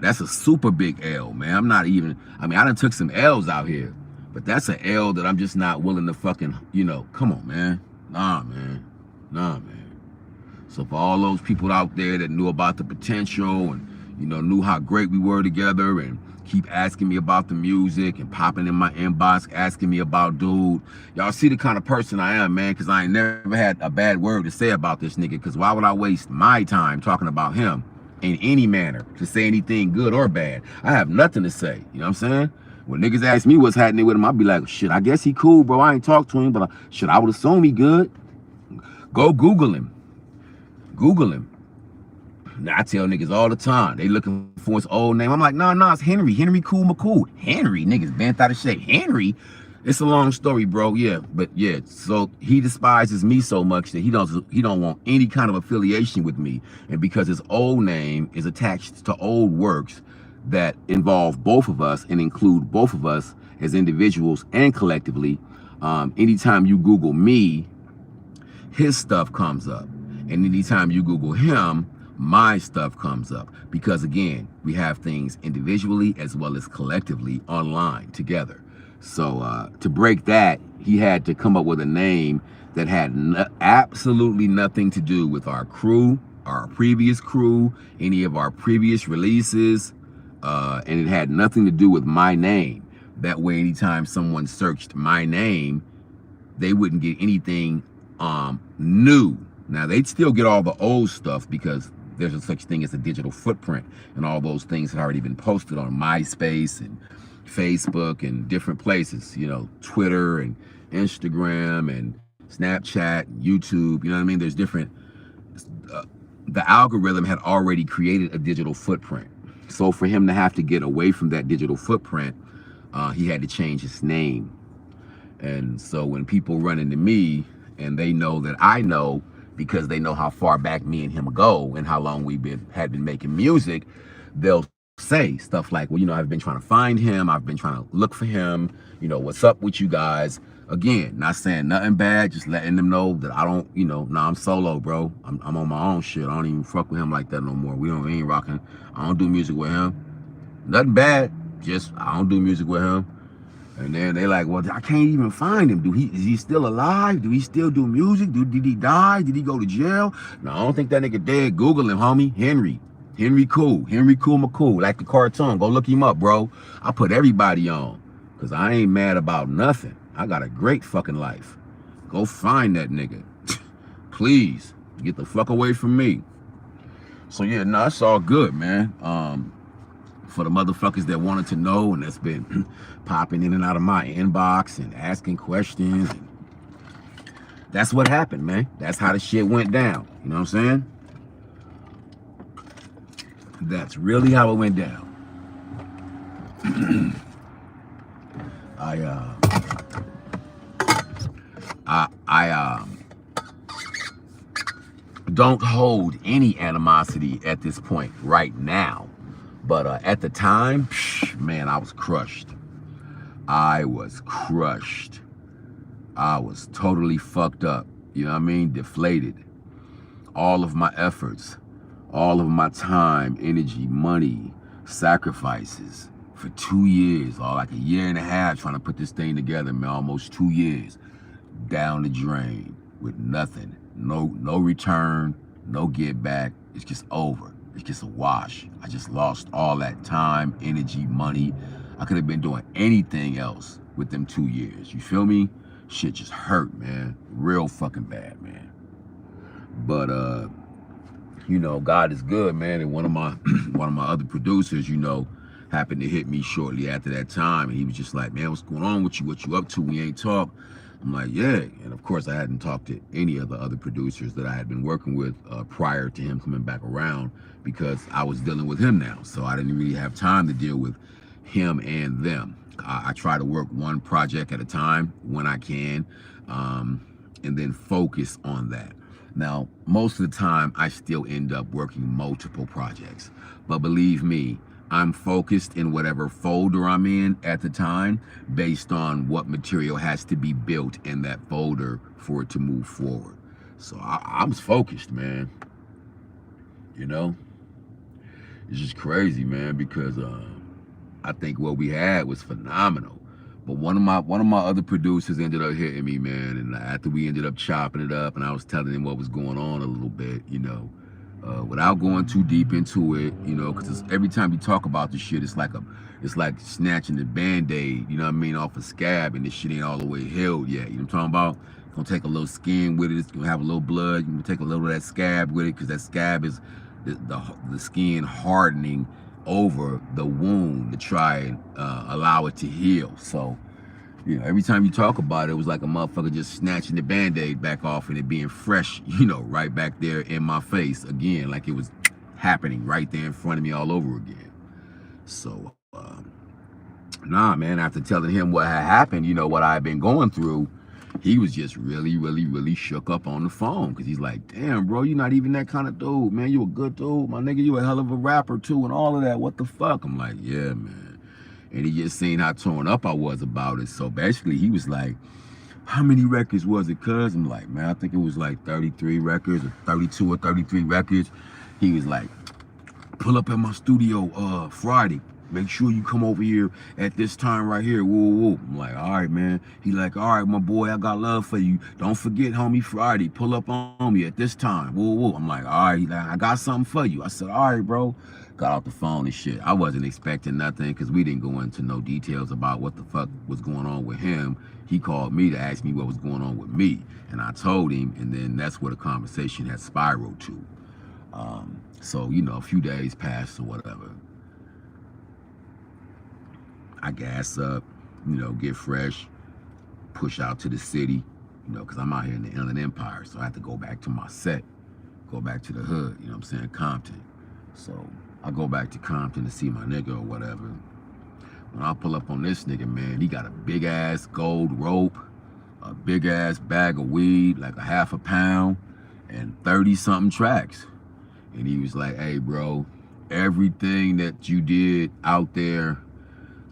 That's a super big L, man. I'm not even, I mean, I done took some L's out here, but that's an L that I'm just not willing to fucking, you know, come on, man. Nah, man. Nah, man. So for all those people out there that knew about the potential and, you know, knew how great we were together and keep asking me about the music and popping in my inbox, asking me about dude. Y'all see the kind of person I am, man, because I ain't never had a bad word to say about this nigga, because why would I waste my time talking about him in any manner to say anything good or bad? I have nothing to say, you know what I'm saying? When niggas ask me what's happening with him, I'll be like, shit, I guess he cool, bro. I ain't talked to him, but shit, I would assume he good. Go Google him. Google him. Now, I tell niggas all the time, they looking for his old name. I'm like, nah, it's Henry. Henry Cool McCool. Henry, niggas bent out of shape. Henry? It's a long story, bro. Yeah, but yeah, so he despises me so much that he don't want any kind of affiliation with me. And because his old name is attached to old works that involve both of us and include both of us as individuals and collectively, anytime you Google me, his stuff comes up. And anytime you Google him, my stuff comes up. Because again, we have things individually as well as collectively online together. So to break that, he had to come up with a name that had absolutely nothing to do with our crew, our previous crew, any of our previous releases, and it had nothing to do with my name. That way, anytime someone searched my name, they wouldn't get anything new. Now, they'd still get all the old stuff because there's a such thing as a digital footprint, and all those things had already been posted on MySpace and Facebook and different places, you know, Twitter and Instagram and Snapchat and YouTube, you know what I mean? There's different, the algorithm had already created a digital footprint. So for him to have to get away from that digital footprint, he had to change his name. And so when people run into me and they know that I know, because they know how far back me and him go and how long we had been making music, they'll say stuff like, well, you know, I've been trying to find him. I've been trying to look for him. You know, what's up with you guys? Again, not saying nothing bad, just letting them know that I don't, you know, I'm solo, bro. I'm on my own shit. I don't even fuck with him like that no more. We ain't rocking. I don't do music with him. Nothing bad. Just, I don't do music with him. And then they like, well, I can't even find him. Is he still alive? Do he still do music? Did he die? Did he go to jail? No, I don't think that nigga dead. Google him, homie. Henry Cool McCool, like the cartoon. Go look him up, bro. I put everybody on, because I ain't mad about nothing. I got a great fucking life. Go find that nigga. Please, get the fuck away from me. So yeah, no, it's all good, man. For the motherfuckers that wanted to know and that's been popping in and out of my inbox and asking questions. That's what happened, man. That's how the shit went down. You know what I'm saying? That's really how it went down. I don't hold any animosity at this point right now. But at the time, man, I was crushed. I was crushed. I was totally fucked up. You know what I mean? Deflated. All of my efforts, all of my time, energy, money, sacrifices for 2 years, or like a year and a half trying to put this thing together, man, almost 2 years, down the drain with nothing. No return, no get back. It's just over. It's just a wash. I just lost all that time, energy, money. I could have been doing anything else with them 2 years. You feel me? Shit just hurt, man. Real fucking bad, man. But you know, God is good, man. And one of my other producers, you know, happened to hit me shortly after that time, and he was just like, man, what's going on with you? What you up to? We ain't talked. I'm like, yeah. And of course, I hadn't talked to any of the other producers that I had been working with prior to him coming back around, because I was dealing with him now. So I didn't really have time to deal with him and them. I try to work one project at a time when I can, and then focus on that. Now, most of the time, I still end up working multiple projects. But believe me, I'm focused in whatever folder I'm in at the time based on what material has to be built in that folder for it to move forward. So I'm focused, man. You know? It's just crazy, man, because I think what we had was phenomenal. But one of my other producers ended up hitting me, man, and after we ended up chopping it up and I was telling him what was going on a little bit, you know, without going too deep into it, you know, because every time you talk about this shit, it's like snatching the band-aid, you know what I mean, off a scab, and this shit ain't all the way healed yet. You know what I'm talking about? It's gonna take a little skin with it. It's gonna have a little blood. You're gonna take a little of that scab with it, because that scab is the skin hardening over the wound to try and allow it to heal. So, you know, every time you talk about it, it was like a motherfucker just snatching the band-aid back off and it being fresh, you know, right back there in my face again, like it was happening right there in front of me all over again. So, nah, man, after telling him what had happened, you know, what I had been going through, he was just really shook up on the phone, because he's like, damn, bro, you're not even that kind of dude, man. You a good dude, my nigga. You a hell of a rapper, too, and all of that. What the fuck? I'm like, yeah, man. And he just seen how torn up I was about it. So basically, he was like, how many records was it, cuz? I'm like, man, I think it was like 33 records, or 32 or 33 records. He was like, pull up at my studio Friday. Make sure you come over here at this time right here. Woo, woo. I'm like, all right, man. He like, all right, my boy, I got love for you. Don't forget, homie, Friday. Pull up on me at this time. Woo, woo. I'm like, all right, like, I got something for you. I said, all right, bro. Got off the phone and shit. I wasn't expecting nothing, because we didn't go into no details about what the fuck was going on with him. He called me to ask me what was going on with me. And I told him, and then that's where the conversation had spiraled to. So, you know, a few days passed or whatever. I gas up, you know, get fresh, push out to the city, you know, because I'm out here in the Inland Empire. So I have to go back to my set, go back to the hood, you know what I'm saying, Compton. So I go back to Compton to see my nigga or whatever. When I pull up on this nigga, man, he got a big ass gold rope, a big ass bag of weed, like a half a pound, and 30 something tracks. And he was like, hey, bro, everything that you did out there,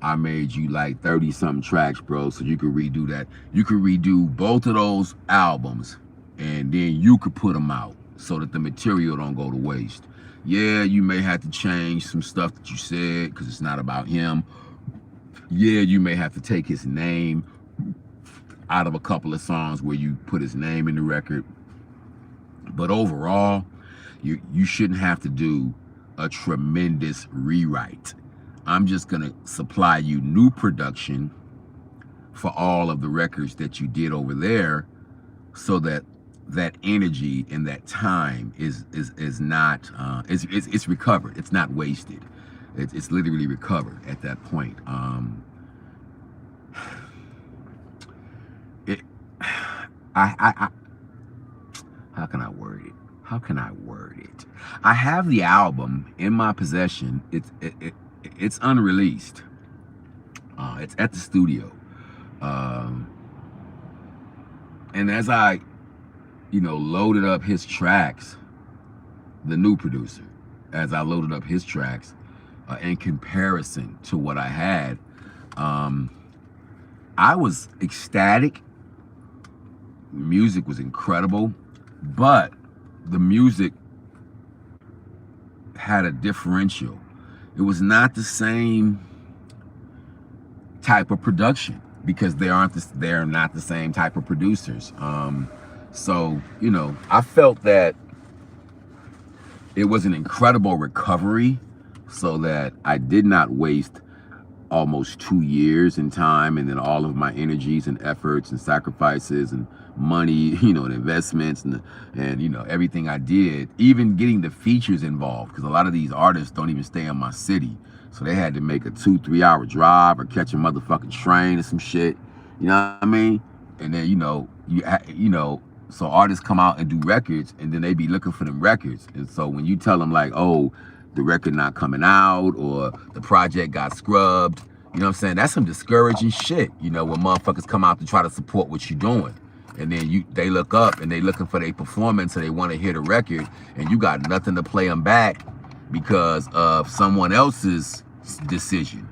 I made you like 30 something tracks, bro, so you could redo that. You could redo both of those albums, and then you could put them out so that the material don't go to waste. Yeah, you may have to change some stuff that you said, because it's not about him. Yeah, you may have to take his name out of a couple of songs where you put his name in the record. But overall, you shouldn't have to do a tremendous rewrite. I'm just gonna supply you new production for all of the records that you did over there, so that that energy and that time is not it's recovered. It's not wasted. It's literally recovered at that point. I how can I word it? How can I word it? I have the album in my possession. It's unreleased. It's at the studio. And as I, you know, loaded up his tracks, the new producer, as I loaded up his tracks, in comparison to what I had, I was ecstatic. The music was incredible, but the music had a differential. It was not the same type of production, because they're not the same type of producers. So, you know, I felt that it was an incredible recovery, so that I did not waste almost 2 years in time, and then all of my energies and efforts and sacrifices and money, you know, and investments and you know, everything I did, even getting the features involved, because a lot of these artists don't even stay in my city, so they had to make a 2-3 hour drive or catch a motherfucking train or some shit, you know what I mean? And then, you know, you know, so artists come out and do records, and then they be looking for them records. And so when you tell them like, oh, the record not coming out, or the project got scrubbed, you know what I'm saying? That's some discouraging shit, you know, when motherfuckers come out to try to support what you're doing. And then they look up and they looking for their performance, and they want to hear the record, and you got nothing to play them back because of someone else's decision.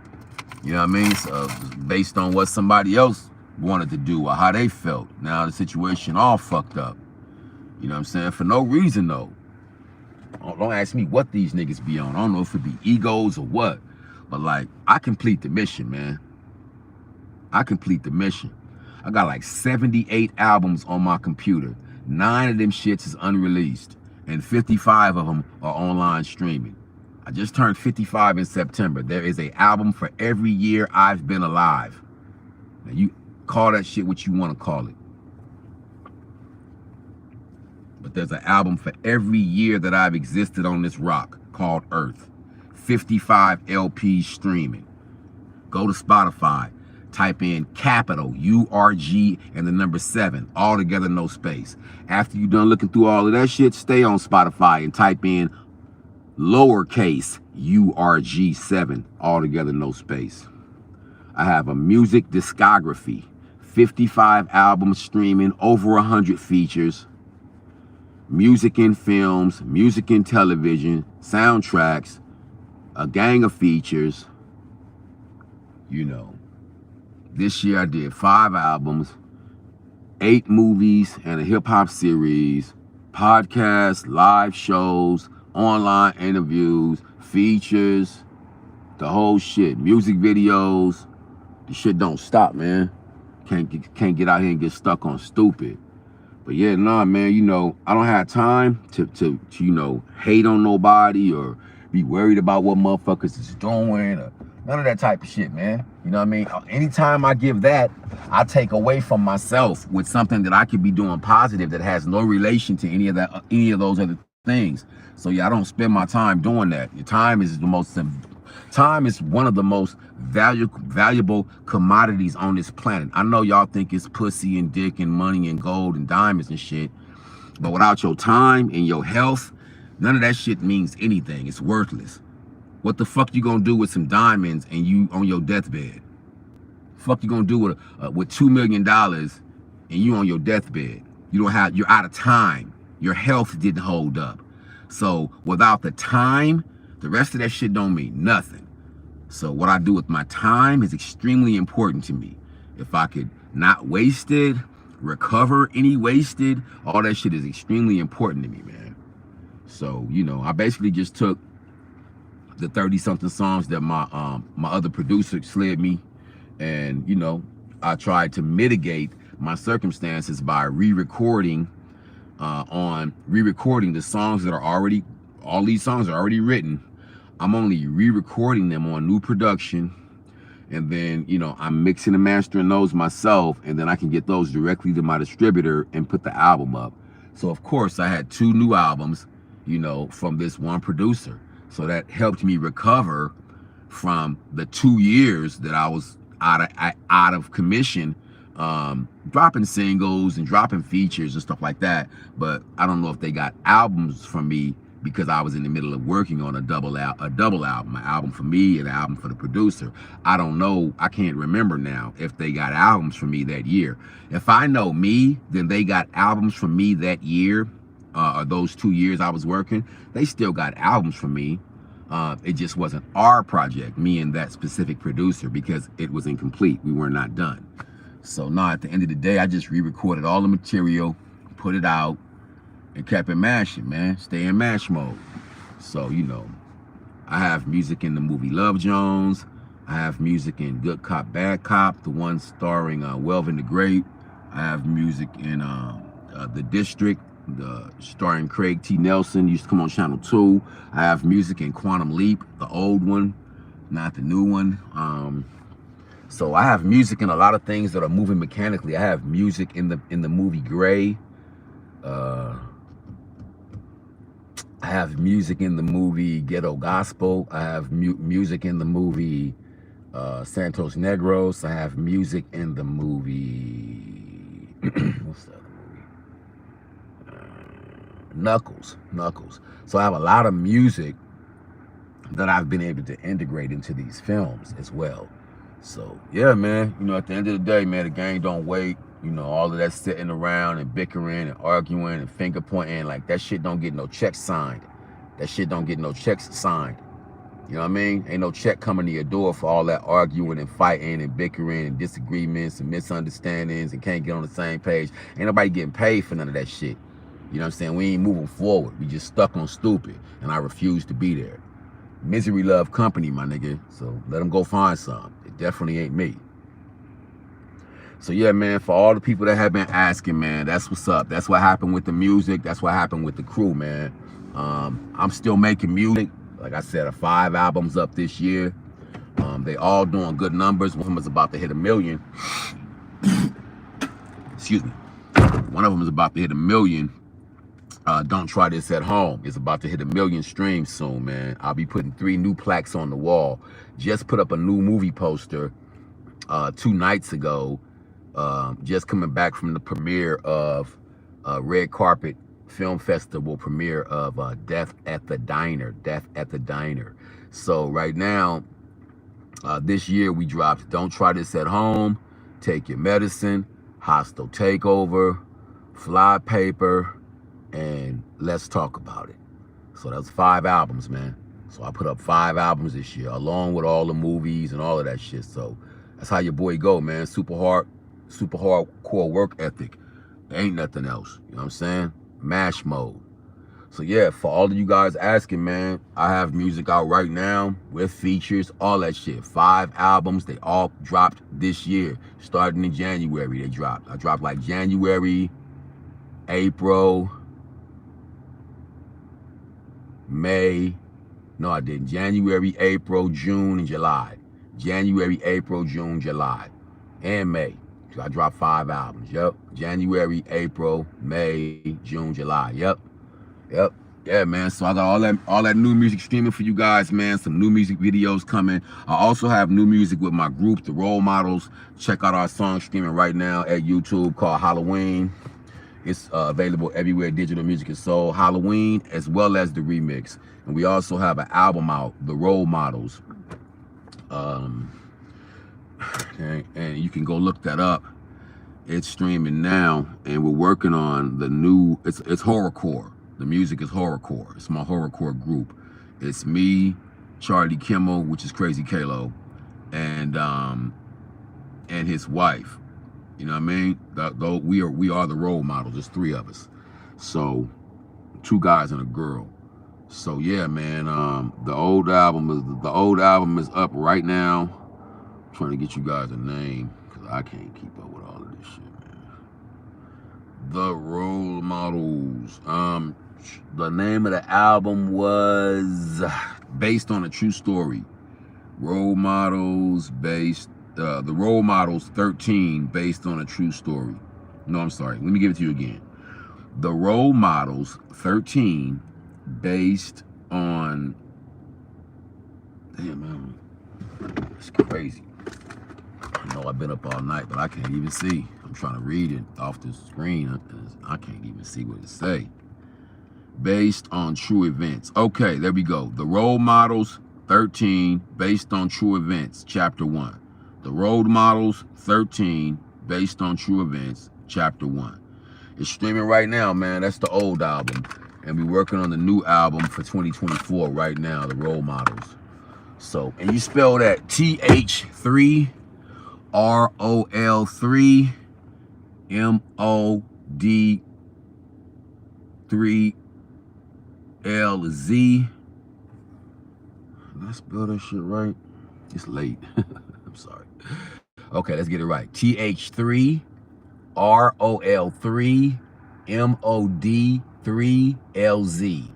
You know what I mean? So based on what somebody else wanted to do or how they felt. Now the situation all fucked up. You know what I'm saying? For no reason though. Don't ask me what these niggas be on. I don't know if it be egos or what. But like, I complete the mission, man. I complete the mission. I got like 78 albums on my computer. 9 of them shits is unreleased. and 55 of them are online streaming. I just turned 55 in September. There is an album for every year I've been alive. Now you call that shit what you want to call it. But there's an album for every year that I've existed on this rock called Earth. 55 LPs streaming. Go to Spotify. Type in capital URG and the number 7, all together, no space. After you're done looking through all of that shit, stay on Spotify and type in lowercase URG7, all together, no space. I have a music discography, 55 albums streaming, over 100 features, music in films, music in television, soundtracks, a gang of features, you know. This year I did 5 albums, 8 movies and a hip-hop series, podcasts, live shows, online interviews, features, the whole shit, music videos. The shit don't stop, man. Can't get out here and get stuck on stupid. But yeah, nah, man, you know, I don't have time to you know, hate on nobody or be worried about what motherfuckers is doing or none of that type of shit, man. You know what I mean? Anytime I give that, I take away from myself with something that I could be doing positive that has no relation to any of those other things. So yeah, I don't spend my time doing that. Your time is one of the most valuable commodities on this planet. I know y'all think it's pussy and dick and money and gold and diamonds and shit, but without your time and your health, none of that shit means anything. It's worthless. What the fuck you gonna do with some diamonds and you on your deathbed? Fuck you gonna do with $2 million and you on your deathbed? You're out of time. Your health didn't hold up. So without the time, the rest of that shit don't mean nothing. So what I do with my time is extremely important to me. If I could not waste it, recover any wasted, all that shit is extremely important to me, man. So, you know, I basically just took the 30-something songs that my other producer slid me, and you know, I tried to mitigate my circumstances by re-recording the songs that are already, all these songs are already written. I'm only re-recording them on new production, and then, you know, I'm mixing and mastering those myself, and then I can get those directly to my distributor and put the album up. So of course I had 2 new albums, you know, from this one producer. So that helped me recover from the 2 years that I was out of commission, dropping singles and dropping features and stuff like that. But I don't know if they got albums from me because I was in the middle of working on a double album, an album for me and an album for the producer. I don't know, I can't remember now if they got albums from me that year. If I know me, then they got albums from me that year, or those 2 years I was working. They still got albums from me. It just wasn't our project, me and that specific producer, because it was incomplete. We were not done. So now at the end of the day, I just re-recorded all the material, put it out, and kept it mashing, man. Stay in mash mode. So, you know, I have music in the movie Love Jones. I have music in Good Cop, Bad Cop, the one starring Welvin the Great. I have music in The District, starring Craig T. Nelson, used to come on Channel 2. I have music in Quantum Leap, the old one, not the new one. So I have music in a lot of things that are moving mechanically. I have music in the movie Gray. I have music in the movie Ghetto Gospel. I have music in the movie Santos Negros. I have music in the movie what's that movie? Knuckles. So I have a lot of music that I've been able to integrate into these films as well. So yeah, man, you know, at the end of the day, man, the game don't wait. You know, all of that sitting around and bickering and arguing and finger pointing, like that shit don't get no checks signed. That shit don't get no checks signed. You know what I mean? Ain't no check coming to your door for all that arguing and fighting and bickering and disagreements and misunderstandings and can't get on the same page. Ain't nobody getting paid for none of that shit. You know what I'm saying? We ain't moving forward. We just stuck on stupid, and I refuse to be there. Misery love company, my nigga. So let them go find some. It definitely ain't me. So yeah, man, for all the people that have been asking, man, that's what's up. That's what happened with the music. That's what happened with the crew, man. I'm still making music. Like I said, 5 albums up this year. They all doing good numbers. One of them is about to hit 1 million. Excuse me. One of them is about to hit 1 million. Don't Try This at Home. It's about to hit 1 million streams soon, man. I'll be putting 3 new plaques on the wall. Just put up a new movie poster 2 nights ago. Just coming back from the premiere of Red Carpet Film Festival premiere of Death at the Diner. Death at the Diner. So right now, this year we dropped Don't Try This at Home, Take Your Medicine, Hostile Takeover, Fly Paper, and Let's Talk About It. So that's 5 albums, man. So I put up 5 albums this year, along with all the movies and all of that shit. So that's how your boy go, man. Super hardcore work ethic. There ain't nothing else. You know what I'm saying? Mash mode. So yeah, for all of you guys asking, man, I have music out right now with features, all that shit. 5 albums, they all dropped this year. Starting in January, they dropped. I dropped like January, April, May. No, I didn't. January, April, June, and July. January, April, June, July, and May. I dropped 5 albums. Yep. January, April, May, June, July. Yep. Yeah, man. So I got all that new music streaming for you guys, man. Some new music videos coming. I also have new music with my group, The Role Models. Check out our song streaming right now at YouTube called Halloween. It's available everywhere digital music is sold. Halloween, as well as the remix. And we also have an album out, The Role Models. And you can go look that up. It's streaming now, and we're working on the new. It's horrorcore. The music is horrorcore. It's my horrorcore group. It's me, Charlie Kimmel, which is Crazy Kalo, and his wife. You know what I mean? Though we are the role models. There's 3 of us. So 2 guys and a girl. So yeah, man. The old album is up right now. I'm trying to get you guys a name because I can't keep up with all of this shit, man. The Role Models. The name of the album was based on a true story. Role Models based. The Role Models 13 based on a true story. No, I'm sorry. Let me give it to you again. The Role Models 13 based on. Damn, man. It's crazy. I know I've been up all night, but I can't even see. I'm trying to read it off the screen. I can't even see what it say. Based on true events. Okay, there we go. The Role Models 13 based on true events, chapter 1. The Role Models 13 based on true events, chapter 1. It's streaming right now, man. That's the old album. And we're working on the new album for 2024 right now, The Role Models. So, and you spell that TH3 ROL3 MOD 3 LZ. Did I spell that shit right? It's late. I'm sorry. Okay, let's get it right. TH3 ROL3 MOD 3 LZ.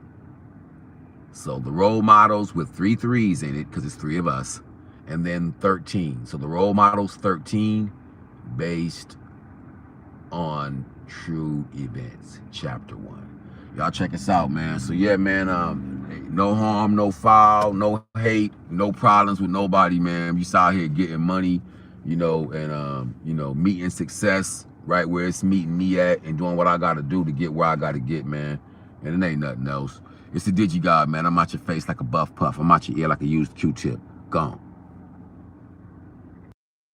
So the Role Models with 3 3s in it, because it's 3 of us, and then 13. So the Role Models 13 based on true events, chapter 1. Y'all check us out, man. So yeah, man, no harm, no foul, no hate, no problems with nobody, man. We just out here getting money, you know, and you know, meeting success right where it's meeting me at, and doing what I gotta do to get where I gotta get, man. And it ain't nothing else. It's the DigiGod, man. I'm out your face like a buff puff. I'm out your ear like a used Q-tip. Gone.